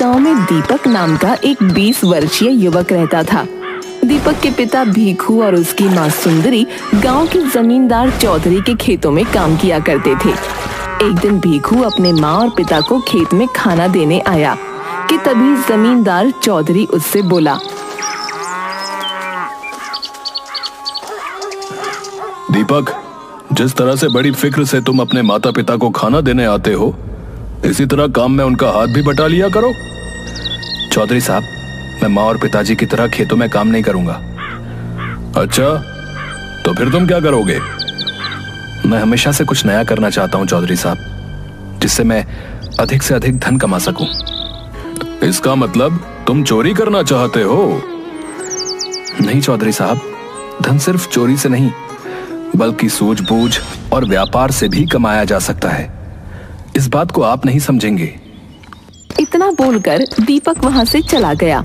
गांव में दीपक नाम का एक 20 वर्षीय युवक रहता था। दीपक के पिता भीखू और उसकी माँ सुंदरी गांव के जमींदार चौधरी के खेतों में काम किया करते थे। एक दिन भीखू अपने माँ और पिता को खेत में खाना देने आया कि तभी जमींदार चौधरी उससे बोला, दीपक, जिस तरह से बड़ी फिक्र से तुम अपने माता पिता को खाना देने आते हो, इसी तरह काम में उनका हाथ भी बटा लिया करो। चौधरी साहब, मैं माँ और पिताजी की तरह खेतों में काम नहीं करूंगा। अच्छा, तो फिर तुम क्या करोगे? मैं हमेशा से कुछ नया करना चाहता हूँ चौधरी साहब, जिससे मैं अधिक से अधिक धन कमा सकूं। इसका मतलब तुम चोरी करना चाहते हो? नहीं चौधरी साहब, धन सिर्फ चोरी से नहीं बल्कि सूझबूझ और व्यापार से भी कमाया जा सकता है। इस बात को आप नहीं समझेंगे। इतना बोलकर दीपक वहां से चला गया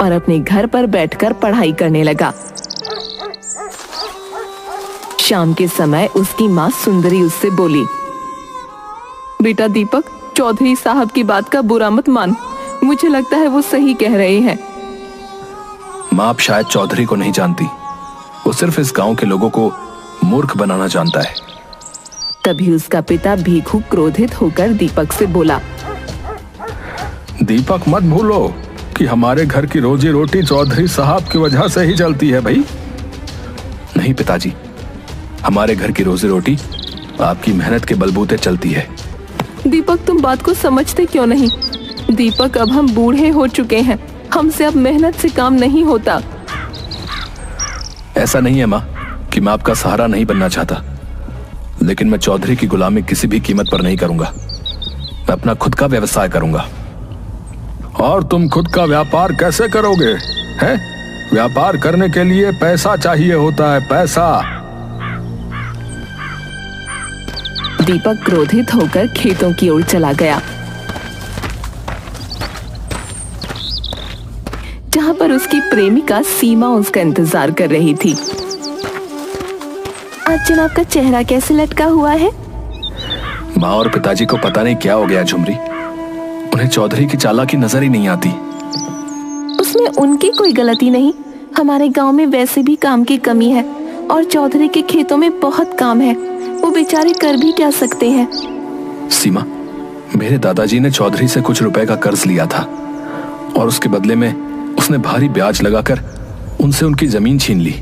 और अपने घर पर बैठकर पढ़ाई करने लगा। शाम के समय उसकी माँ सुंदरी उससे बोली, बेटा दीपक, चौधरी साहब की बात का बुरा मत मान, मुझे लगता है वो सही कह रहे हैं। माँ, आप शायद चौधरी को नहीं जानती। वो सिर्फ इस गांव के लोगों को मूर्ख बनाना जानता है। तभी उसका पिता भीखू क्रोधित होकर दीपक से बोला, दीपक, मत भूलो कि हमारे घर की रोजी रोटी चौधरी साहब की वजह से ही चलती है भाई। नहीं पिताजी, हमारे घर की रोजी रोटी आपकी मेहनत के बलबूते चलती है। दीपक, तुम बात को समझते क्यों नहीं? दीपक, अब हम बूढ़े हो चुके हैं, हमसे अब मेहनत से काम नहीं होता। ऐसा नहीं है माँ कि मैं आपका सहारा नहीं बनना चाहता, लेकिन मैं चौधरी की गुलामी किसी भी कीमत पर नहीं करूंगा। मैं अपना खुद का व्यवसाय करूंगा। और तुम खुद का व्यापार कैसे करोगे? हैं? व्यापार करने के लिए पैसा चाहिए होता है, पैसा। दीपक क्रोधित होकर खेतों की ओर चला गया, जहां पर उसकी प्रेमिका सीमा उसका इंतजार कर रही थी। आज जनाब का चेहरा कैसे लटका हुआ है? माँ और पिताजी को पता नहीं क्या हो गया झुमरी, उन्हें चौधरी की चालाकी नजर ही नहीं आती। उसमें उनकी कोई गलती नहीं, हमारे गांव में वैसे भी काम की कमी है और चौधरी के खेतों में बहुत काम है, वो बेचारे कर भी क्या सकते हैं। सीमा, मेरे दादाजी ने चौधरी से कुछ रुपए का कर्ज लिया था और उसके बदले में उसने भारी ब्याज लगाकर उनसे उनकी जमीन छीन ली।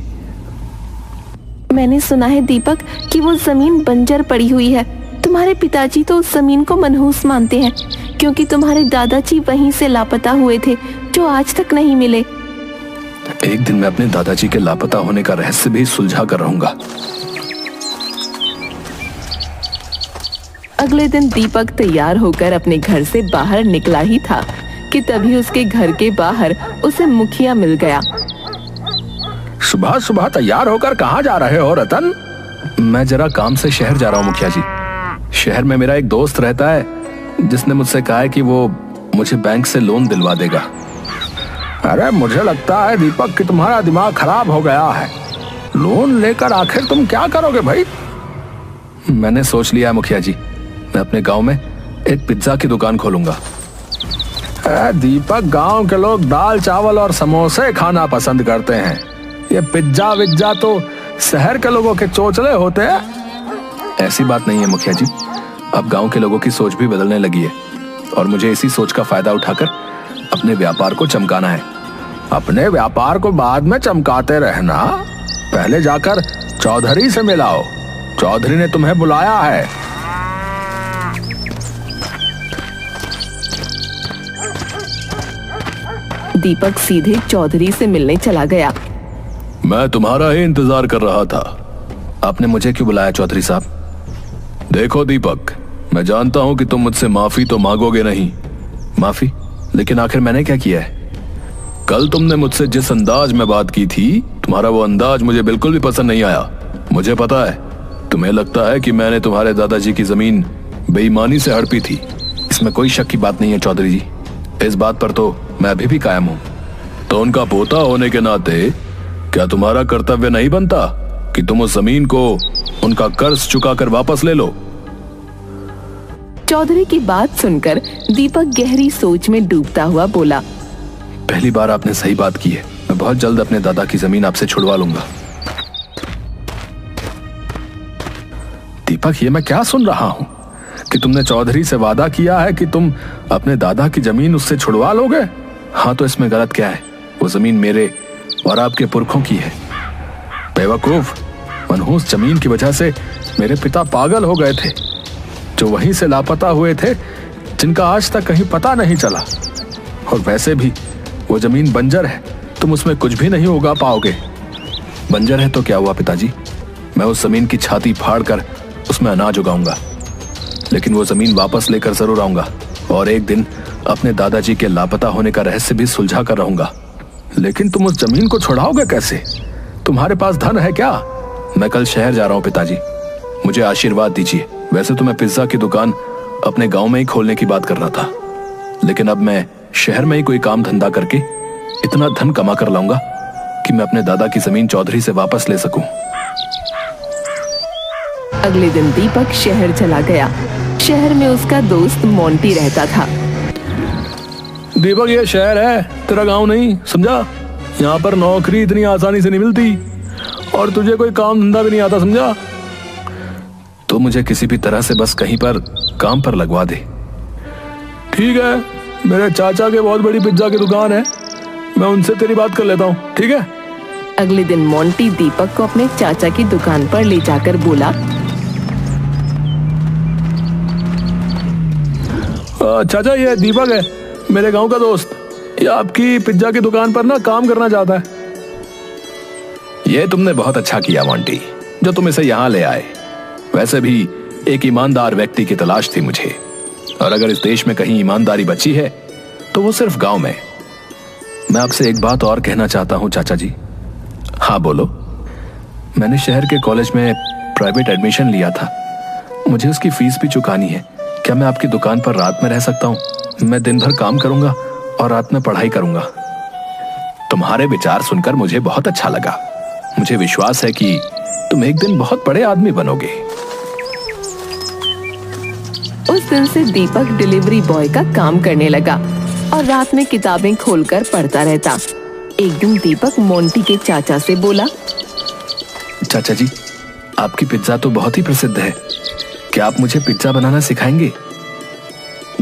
मैंने सुना है दीपक कि वो जमीन बंजर पड़ी हुई है। तुम्हारे पिताजी तो उस जमीन को मनहूस मानते हैं, क्योंकि तुम्हारे दादाजी वहीं से लापता हुए थे, जो आज तक नहीं मिले। एक दिन मैं अपने दादाजी के लापता होने का रहस्य भी सुलझा कर रहूंगा। अगले दिन दीपक तैयार होकर अपने घर से बाहर निकला ही था कि तभी उसके घर के बाहर उसे मुखिया मिल गया। सुबह सुबह तैयार होकर कहाँ जा रहे हो रतन? मैं जरा काम से शहर जा रहा हूँ मुखिया जी। शहर में मेरा एक दोस्त रहता है जिसने मुझसे कहा है कि वो मुझे बैंक से लोन दिलवा देगा। अरे, मुझे लगता है दीपक कि तुम्हारा दिमाग खराब हो गया है। लोन लेकर आखिर तुम क्या करोगे भाई? मैंने सोच लिया है मुखिया जी, मैं अपने गांव में एक पिज्जा की दुकान खोलूंगा। दीपक, गांव के लोग दाल चावल और समोसे खाना पसंद करते हैं। ये पिज्जा विज्जा तो शहर के लोगों के चोचले होते हैं। ऐसी बात नहीं है मुखिया जी, अब गांव के लोगों की सोच भी बदलने लगी है और मुझे इसी सोच का फायदा उठाकर अपने व्यापार को चमकाना है। अपने व्यापार को बाद में चमकाते रहना, पहले जाकर चौधरी से मिलाओ। चौधरी ने तुम्हें बुलाया है। दीपक सीधे चौधरी से मिलने चला गया। मैं तुम्हारा ही इंतजार कर रहा था। आपने मुझे क्यों बुलाया चौधरी साहब? देखो दीपक, मैं जानता हूं कि तुम मुझसे माफी तो मांगोगे नहीं। माफी? लेकिन आखिर मैंने क्या किया है? कल तुमने मुझसे जिस अंदाज में बात की थी, तुम्हारा वो अंदाज मुझे बिल्कुल भी पसंद नहीं आया। मुझे पता है, तुम्हें लगता है कि मैंने तुम्हारे दादाजी की जमीन बेईमानी से हड़पी थी। इसमें कोई शक की बात नहीं है चौधरी जी, इस बात पर तो मैं अभी भी कायम हूँ। तो उनका पोता होने के नाते क्या तुम्हारा कर्तव्य नहीं बनता कि तुम उस जमीन को उनका कर्ज चुकाकर वापस ले लो? चौधरी की बात सुनकर दीपक गहरी सोच में डूबता हुआ बोला, पहली बार आपने सही बात की है। मैं बहुत जल्द अपने दादा की जमीन आपसे छुड़वा लूंगा। दीपक, ये मैं क्या सुन रहा हूं कि तुमने चौधरी से वादा किया है कि तुम अपने दादा की जमीन उससे छुड़वा लोगे? हाँ, तो इसमें गलत क्या है? वो जमीन मेरे और आपके पुरखों की है। बेवकूफ, मनहूस जमीन की वजह से मेरे पिता पागल हो गए थे, जो वहीं से लापता हुए थे, जिनका आज तक कहीं पता नहीं चला। और वैसे भी वो जमीन बंजर है, तुम उसमें कुछ भी नहीं उगा पाओगे। बंजर है तो क्या हुआ पिताजी, मैं उस जमीन की छाती फाड़ कर उसमें अनाज उगाऊंगा, लेकिन वो जमीन वापस लेकर जरूर आऊंगा और एक दिन अपने दादाजी के लापता होने का रहस्य भी सुलझा कर रहूंगा। लेकिन तुम उस जमीन को छुड़ाओगे कैसे? तुम्हारे पास धन है क्या? मैं कल शहर जा रहा हूं पिताजी, मुझे आशीर्वाद दीजिए। वैसे तो मैं पिज्जा की दुकान अपने गांव में ही खोलने की बात कर रहा था, लेकिन अब मैं शहर में ही कोई काम धंधा करके इतना धन कमा कर लाऊंगा कि मैं अपने दादा की जमीन चौधरी से वापस ले सकूं। अगले दिन दीपक शहर चला गया। शहर में उसका दोस्त मोंटी रहता था। दीपक, ये शहर है, तेरा गांव नहीं, समझा? यहाँ पर नौकरी इतनी आसानी से नहीं मिलती और तुझे कोई काम धंधा भी नहीं आता, समझा? तो मुझे किसी भी तरह से बस कहीं पर काम पर लगवा दे। ठीक है, मेरे चाचा के बहुत बड़ी पिज्जा की दुकान है, मैं उनसे तेरी बात कर लेता हूँ, ठीक है? अगले दिन मोंटी दीपक को अपने चाचा की दुकान पर ले जाकर बोला, चाचा, ये दीपक है, मेरे गांव का दोस्त। ये आपकी पिज्जा की दुकान पर ना काम करना चाहता है। ये तुमने बहुत अच्छा किया मोंटी, जो तुम इसे यहाँ ले आए। वैसे भी एक ईमानदार व्यक्ति की तलाश थी मुझे, और अगर इस देश में कहीं ईमानदारी बची है तो वो सिर्फ गांव में। मैं आपसे एक बात और कहना चाहता हूं चाचा जी। हाँ बोलो। मैंने शहर के कॉलेज में प्राइवेट एडमिशन लिया था, मुझे उसकी फीस भी चुकानी है। क्या मैं आपकी दुकान पर रात में रह सकता हूँ? मैं दिन भर काम करूंगा और रात में पढ़ाई करूंगा। तुम्हारे विचार सुनकर मुझे बहुत अच्छा लगा। मुझे विश्वास है कि तुम एक दिन बहुत बड़े आदमी बनोगे। उस दिन से दीपक डिलीवरी बॉय का काम करने लगा और रात में किताबें खोलकर पढ़ता रहता। एक दिन दीपक मोंटी के चाचा से बोला, चाचा जी, आपकी पिज्जा तो बहुत ही प्रसिद्ध है, क्या आप मुझे पिज्जा बनाना सिखाएंगे?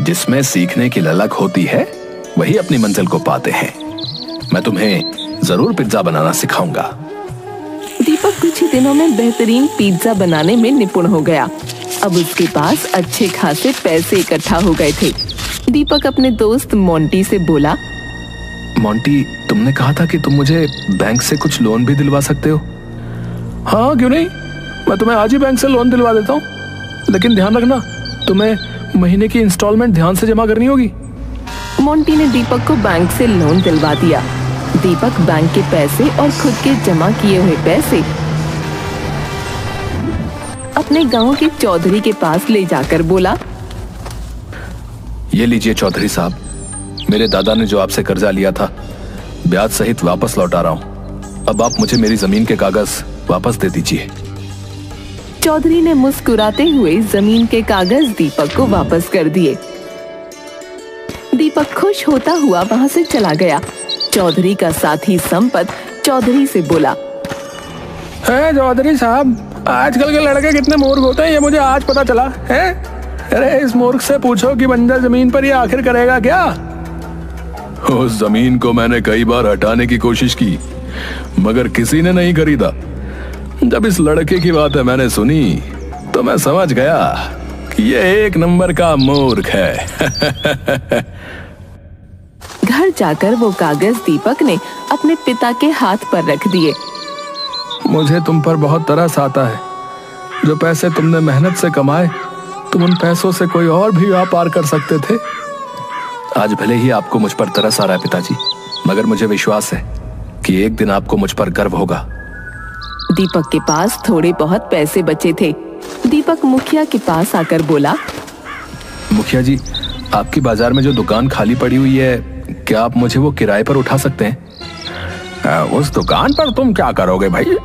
जिसमें सीखने की ललक होती है वही अपनी मंजिल को पाते हैं। मैं तुम्हें जरूर पिज्जा बनाना सिखाऊंगा। दीपक कुछ ही दिनों में बेहतरीन पिज्जा बनाने में निपुण हो गया। अब उसके पास अच्छे खासे पैसे इकट्ठा हो गए थे। दीपक अपने दोस्त मोंटी से बोला, मोंटी, तुमने कहा था कि तुम मुझे बैंक से कुछ लोन भी दिलवा सकते हो। हाँ, क्यों नहीं, मैं तुम्हें आज ही बैंक से लोन दिलवा देता हूँ, लेकिन ध्यान रखना, तुम्हें महीने की इंस्टॉलमेंट ध्यान से जमा करनी होगी। मोंटी ने दीपक को बैंक से लोन दिलवा दिया। दीपक बैंक के पैसे और खुद के जमा किए हुए पैसे अपने गांव के चौधरी के पास ले जाकर बोला, ये लीजिए चौधरी साहब, मेरे दादा ने जो आपसे कर्जा लिया था ब्याज सहित वापस लौटा रहा हूं। अब आप मुझे मेरी जमीन के कागज वापस दे दीजिए। चौधरी ने मुस्कुराते हुए जमीन के कागज दीपक को वापस कर दिए। दीपक खुश होता हुआ वहां से चला गया। चौधरी का साथी संपत चौधरी से बोला, चौधरी साहब, आजकल के लड़के कितने मूर्ख होते हैं, ये मुझे आज पता चला है। अरे इस मूर्ख से पूछो कि बंजर जमीन पर ये आखिर करेगा क्या? उस जमीन को मैंने कई बार हटाने की कोशिश की, मगर किसी ने नहीं खरीदा। जब इस लड़के की बातें मैंने सुनी तो मैं समझ गया कि ये एक नंबर का मूर्ख है। घर जाकर वो कागज दीपक ने अपने पिता के हाथ पर रख दिए। मुझे तुम पर बहुत तरस आता है। जो पैसे तुमने मेहनत से कमाए, तुम उन पैसों से कोई और भी व्यापार कर सकते थे। आज भले ही आपको मुझ पर तरस आ रहा है पिताजी, मगर मुझे विश्वास है कि एक दिन आपको मुझ पर गर्व होगा। दीपक के पास थोड़े बहुत पैसे बचे थे। दीपक मुखिया के पास आकर बोला, मुखिया जी, आपकी बाजार में जो दुकान खाली पड़ी हुई है, क्या आप मुझे वो किराए पर उठा सकते हैं? उस दुकान पर तुम क्या करोगे भाई?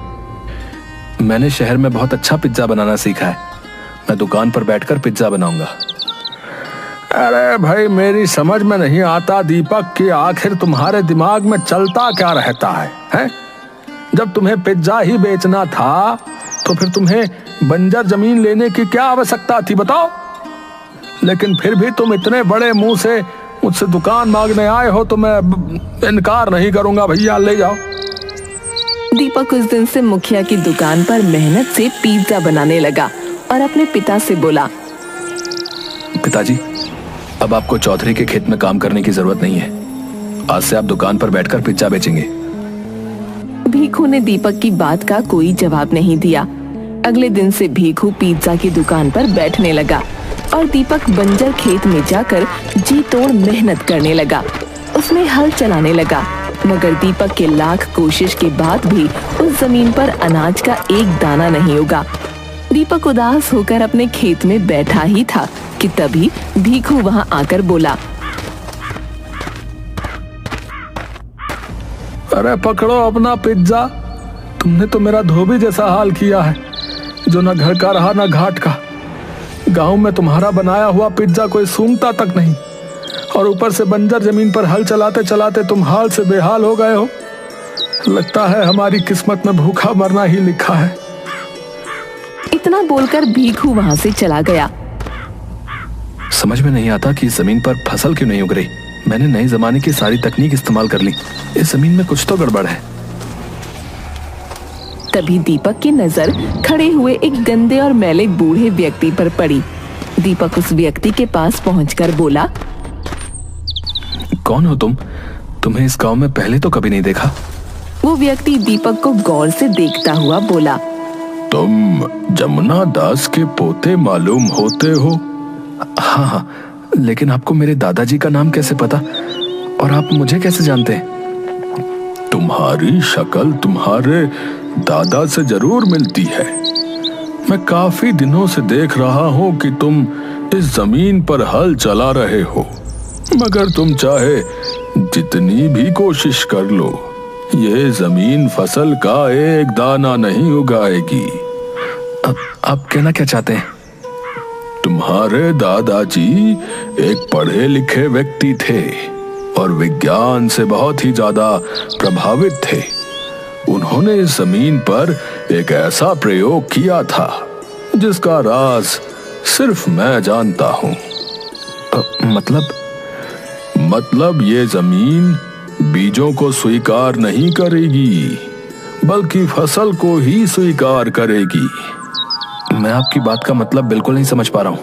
मैंने शहर में बहुत अच्छा पिज्जा बनाना सीखा है। मैं दुकान पर बैठकर पिज्जा बनाऊंगा। अरे भाई, मेरी समझ में नहीं आता दीपक कि आखिर तुम्हारे दिमाग में चलता क्या रहता है? जब तुम्हें पिज्जा ही बेचना था तो फिर तुम्हें बंजर जमीन लेने की क्या आवश्यकता थी, बताओ? लेकिन फिर भी तुम इतने बड़े मुंह से मुझसे दुकान मांगने आए हो तो मैं इनकार नहीं करूंगा। भैया ले जाओ। दीपक उस दिन से मुखिया की दुकान पर मेहनत से पिज्जा बनाने लगा और अपने पिता से बोला, पिताजी, अब आपको चौधरी के खेत में काम करने की जरूरत नहीं है। आज से आप दुकान पर बैठकर पिज्जा बेचेंगे। भीखू ने दीपक की बात का कोई जवाब नहीं दिया। अगले दिन से भीखू पिज्जा की दुकान पर बैठने लगा और दीपक बंजर खेत में जाकर जी तोड़ मेहनत करने लगा। उसमें हल चलाने लगा, मगर दीपक के लाख कोशिश के बाद भी उस जमीन पर अनाज का एक दाना नहीं उगा। दीपक उदास होकर अपने खेत में बैठा ही था कि तभी भीखू वहां आकर बोला, अरे पकड़ो अपना पिज्जा। तुमने तो मेरा धोबी जैसा हाल किया है, जो न घर का रहा न घाट का। गांव में तुम्हारा बनाया हुआ पिज्जा कोई सूंघता तक नहीं, और ऊपर से बंजर जमीन पर हल चलाते चलाते तुम हाल से बेहाल हो गए हो। लगता है हमारी किस्मत में भूखा मरना ही लिखा है। इतना बोलकर भीखू वहां से चला गया। समझ में नहीं आता कि इस जमीन पर फसल क्यों नहीं उग रही। मैंने नए जमाने की सारी तकनीक इस्तेमाल कर ली, इस जमीन में कुछ तो गड़बड़ है। तभी दीपक की नजर खड़े हुए एक गंदे और मैले बूढ़े व्यक्ति पर पड़ी। दीपक उस व्यक्ति के पास पहुंचकर बोला, कौन हो तुम? तुम्हें इस गांव में पहले तो कभी नहीं देखा। वो व्यक्ति दीपक को गौर से देखता हुआ बोला, तुम जमुना दास के पोते मालूम होते हो? हाँ हाँ, लेकिन आपको मेरे दादाजी का नाम कैसे पता, और आप मुझे कैसे जानते हैं? तुम्हारी शक्ल तुम्हारे दादा से जरूर मिलती है। मैं काफी दिनों से देख रहा हूँ कि तुम इस जमीन पर हल चला रहे हो, मगर तुम चाहे जितनी भी कोशिश कर लो, ये जमीन फसल का एक दाना नहीं उगाएगी। आप कहना क्या चाहते हैं? तुम्हारे दादाजी एक पढ़े लिखे व्यक्ति थे और विज्ञान से बहुत ही ज्यादा प्रभावित थे। उन्होंने इस जमीन पर एक ऐसा प्रयोग किया था जिसका राज सिर्फ मैं जानता हूँ। मतलब ये जमीन बीजों को स्वीकार नहीं करेगी, बल्कि फसल को ही स्वीकार करेगी। मैं आपकी बात का मतलब बिल्कुल नहीं समझ पा रहा हूँ।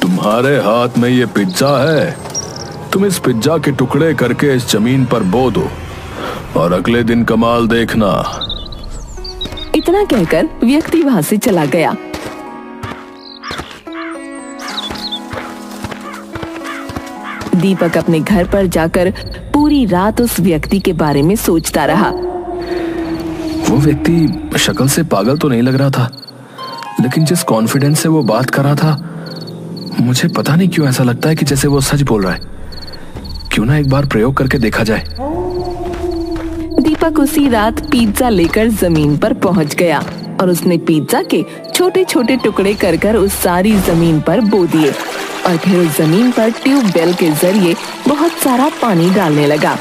तुम्हारे हाथ में ये पिज्जा है, तुम इस पिज्जा के टुकड़े करके इस जमीन पर बो दो और अगले दिन कमाल देखना। इतना कहकर व्यक्ति वहां से चला गया। दीपक अपने घर पर जाकर पूरी रात उस व्यक्ति के बारे में सोचता रहा। वो व्यक्ति शक्ल से पागल तो नहीं लग रहा था, लेकिन जिस कॉन्फिडेंस से वो बात कर रहा था, मुझे पता नहीं क्यों ऐसा लगता है कि जैसे वो सच बोल रहा है। क्यों ना एक बार प्रयोग करके देखा जाए। दीपक उसी रात पिज्जा लेकर जमीन पर पहुंच गया और उसने पिज्जा के छोटे छोटे टुकड़े कर कर उस सारी जमीन पर बो दिए और फिर उस जमीन पर ट्यूबवेल के जरिए बहुत सारा पानी डालने लगा।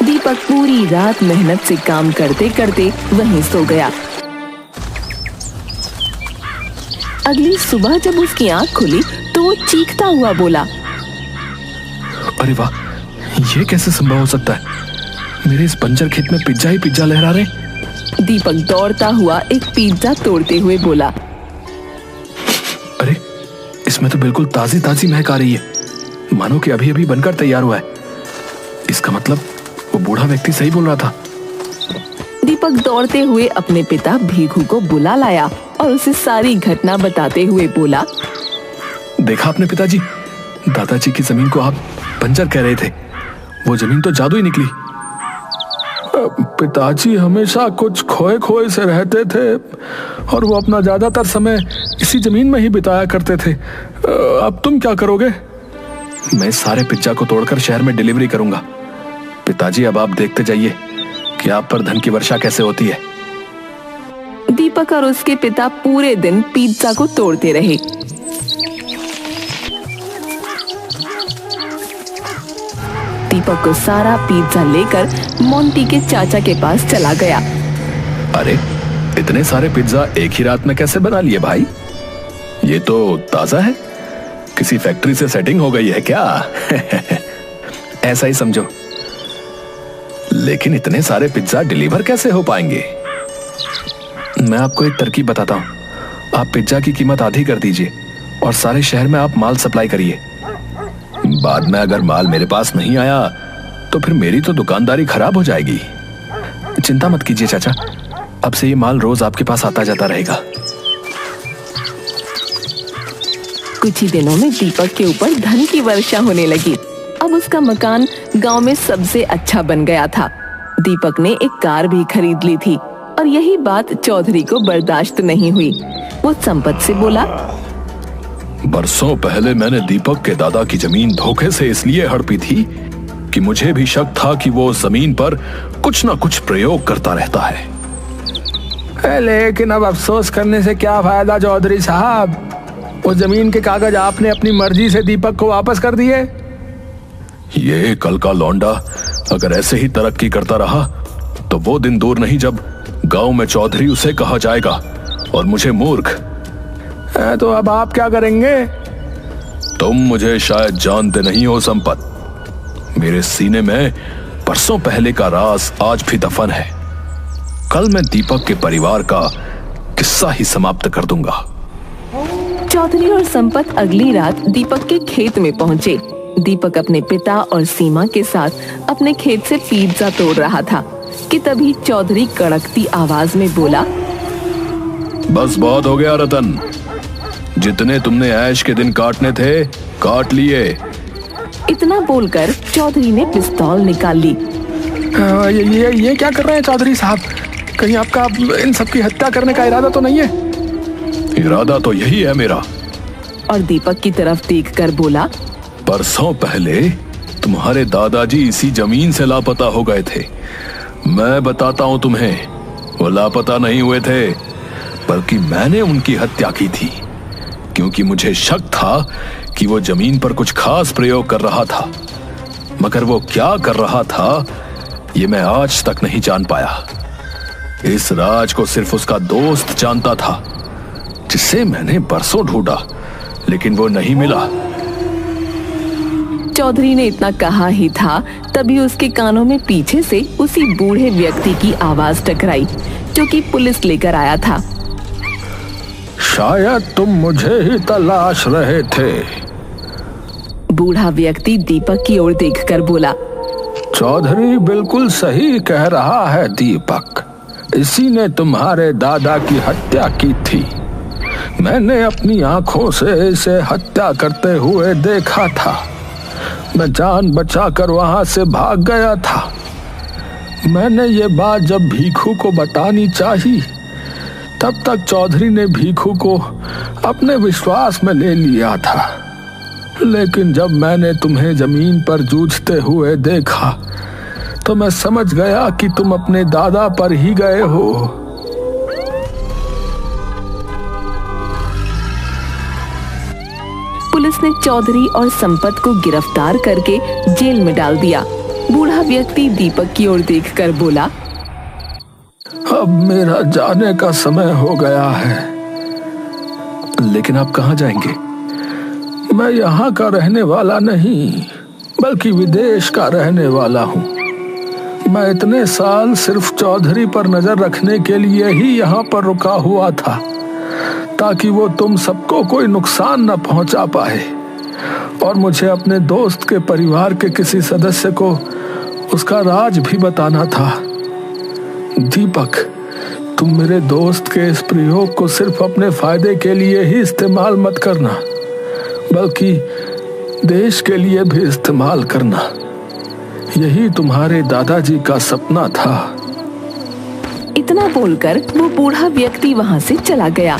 दीपक पूरी रात मेहनत से काम करते करते वहीं सो गया। अगली सुबह जब उसकी आंख खुली तो वो चीखता हुआ बोला, अरे वाह, ये कैसे संभव हो सकता है? मेरे इस बंजर खेत में पिज्जा ही पिज्जा लहरा रहे। दीपक दौड़ता हुआ एक पिज्जा तोड़ते हुए बोला, अरे इसमें तो बिल्कुल ताजी ताजी महक आ रही है, मानो कि अभी अभी बनकर तैयार हुआ है। इसका मतलब वो बूढ़ा व्यक्ति सही बोल रहा था। दीपक दौड़ते हुए अपने पिता भीखू को बुला लाया और उसे सारी घटना बताते हुए बोला, देखा आपने पिताजी, दादाजी की जमीन को आप बंजर कह रहे थे, वो जमीन तो जादू ही निकली। पिताजी हमेशा कुछ खोए खोए से रहते थे और वो अपना ज्यादातर समय इसी जमीन में ही बिताया करते थे। अब तुम क्या करोगे? मैं सारे पिज्जा को तोड़कर शहर में डिलीवरी करूंगा। पिताजी अब आप देखते जाइए कि आप पर धन की वर्षा कैसे होती है। दीपक और उसके पिता पूरे दिन पिज्जा को तोड़ते रहे। दीपक को सारा पिज्जा लेकर मोंटी के चाचा के पास चला गया। अरे इतने सारे पिज्जा एक ही रात में कैसे बना लिए भाई? ये तो ताजा है, किसी फैक्ट्री से सेटिंग हो गई है क्या? ऐसा ही समझो। लेकिन इतने सारे पिज्जा डिलीवर कैसे हो पाएंगे? मैं आपको एक तरकीब बताता हूँ। आप पिज्जा की कीमत आधी कर दीजिए और सारे शहर में आप माल सप्लाई करिए। बाद में अगर माल मेरे पास नहीं आया तो फिर मेरी तो दुकानदारी खराब हो जाएगी। चिंता मत कीजिए चाचा, अब से ये माल रोज आपके पास आता जाता रहेगा। कुछ ही दिनों में दीपक के ऊपर धन की वर्षा होने लगी। अब उसका मकान गांव में सबसे अच्छा बन गया था। दीपक ने एक कार भी खरीद ली थी और यही बात चौधरी को बर्दाश्त नहीं हुई। वो संपत से बोला, बरसों पहले मैंने दीपक के दादा की जमीन धोखे से इसलिए हड़पी थी कि मुझे भी शक था कि वो जमीन पर कुछ ना कुछ प्रयोग करता रहता है। लेकिन अब अफसोस करने से क्या फायदा चौधरी साहब? उस जमीन के कागज आपने अपनी मर्जी से दीपक को वापस कर दिए। ये कल का लौंडा अगर ऐसे ही तरक्की करता रहा तो वो दिन दूर नहीं जब गांव में चौधरी उसे कहा जाएगा और मुझे मूर्ख। तो अब आप क्या करेंगे? तुम मुझे शायद जानते नहीं हो संपत, मेरे सीने में बरसों पहले का राज आज भी दफन है। कल मैं दीपक के परिवार का किस्सा ही समाप्त कर दूंगा। चौधरी और संपत अगली रात दीपक के खेत में पहुंचे। दीपक अपने पिता और सीमा के साथ अपने खेत से पिज्जा तोड़ रहा था कि तभी चौधरी कड़कती आवाज में बोला, बस बहुत हो गया रतन, जितने तुमने ऐश के दिन काटने थे काट लिए। इतना बोलकर चौधरी ने पिस्तौल निकाल ली। ये क्या कर रहे हैं चौधरी साहब? कहीं आपका इन सबकी हत्या करने का इरादा तो नहीं है? इरादा तो यही है मेरा। और दीपक की तरफ देखकर बोला, बरसों पहले तुम्हारे दादाजी इसी जमीन से लापता हो गए थे। मैं बताता हूं तुम्हें, वो लापता नहीं हुए थे, बल्कि मैंने उनकी हत्या की थी, क्योंकि मुझे शक था कि वो जमीन पर कुछ खास प्रयोग कर रहा था। मगर वो क्या कर रहा था ये मैं आज तक नहीं जान पाया। इस राज को सिर्फ उसका दोस्त जानता था, जिसे मैंने बरसों ढूंढा लेकिन वो नहीं मिला। चौधरी ने इतना कहा ही था, तभी उसके कानों में पीछे से उसी बूढ़े व्यक्ति की आवाज टकराई, जो कि पुलिस लेकर आया था। शायद तुम मुझे ही तलाश रहे थे। बूढ़ा व्यक्ति दीपक की ओर देखकर बोला, चौधरी बिल्कुल सही कह रहा है दीपक, इसी ने तुम्हारे दादा की हत्या की थी। मैंने अपनी आंखों से इसे हत्या करते हुए देखा था। मैं जान बचाकर वहां से भाग गया था। मैंने ये बात जब भीखू को बतानी चाहिए, तब तक चौधरी ने भीखू को अपने विश्वास में ले लिया था। लेकिन जब मैंने तुम्हें जमीन पर जूझते हुए देखा तो मैं समझ गया कि तुम अपने दादा पर ही गए हो। पुलिस ने चौधरी और संपत को गिरफ्तार करके जेल में डाल दिया। बूढ़ा व्यक्ति दीपक की ओर देखकर बोला, अब मेरा जाने का समय हो गया है। लेकिन आप कहाँ जाएंगे? मैं यहाँ का रहने वाला नहीं, बल्कि विदेश का रहने वाला हूँ। मैं इतने साल सिर्फ चौधरी पर नजर रखने के लिए ही यहाँ पर रुका हुआ था, ताकि वो तुम सबको कोई नुकसान न पहुंचा पाए। और मुझे अपने दोस्त के परिवार के किसी सदस्य को उसका राज भी बताना था। दीपक, तुम मेरे दोस्त के इस प्रयोग को सिर्फ अपने फायदे के लिए ही इस्तेमाल मत करना, बल्कि देश के लिए भी इस्तेमाल करना। यही तुम्हारे दादाजी का सपना था। इतना बोलकर वो बूढ़ा व्यक्ति वहां से चला गया।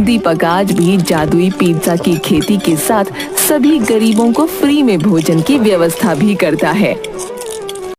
दीपक आज भी जादुई पिज्जा की खेती के साथ सभी गरीबों को फ्री में भोजन की व्यवस्था भी करता है।